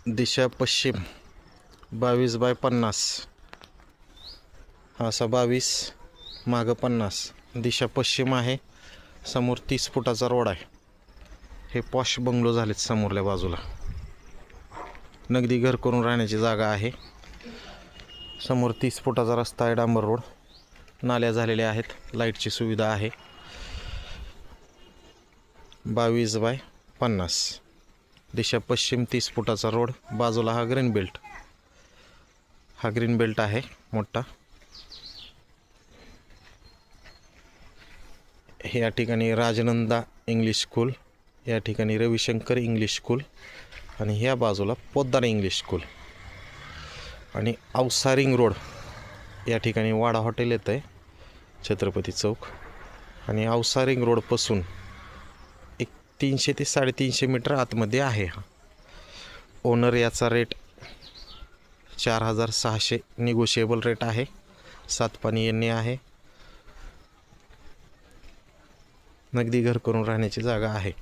दिशा पश्चिम 22/50, असा 22, मागं 50. दिशा पश्चिम आहे. समोर 30 फुटाचा रोड आहे. हे पॉश बंगलो झालेत समोरल्या बाजूला. नगदी घर करून राहण्याची जागा आहे. समोर 30 फुटाचा रस्ता आहे, डांबर रोड. नाल्या झालेल्या आहेत, लाईटची सुविधा आहे. 22/50, दिशा पश्चिम, 30 फुटाचा रोड. बाजूला हा ग्रीन बेल्ट. हा ग्रीन बेल्ट आहे मोठा. या ठिकाणी राजनंदा इंग्लिश स्कूल, या ठिकाणी रविशंकर इंग्लिश स्कूल, आणि ह्या बाजूला पोद्दार इंग्लिश स्कूल. आणि औसा रिंग रोड, या ठिकाणी वाडा हॉटेल येतं आहे, छत्रपती चौक. आणि औसा रिंग रोडपासून एक 300 ते 350 मीटर आतमध्ये आहे हा. ओनर याचा रेट 4,600 निगोशिएबल रेट आहे. 7 पाणी येणे आहे. नगदी घर करून राहण्याची जागा आहे.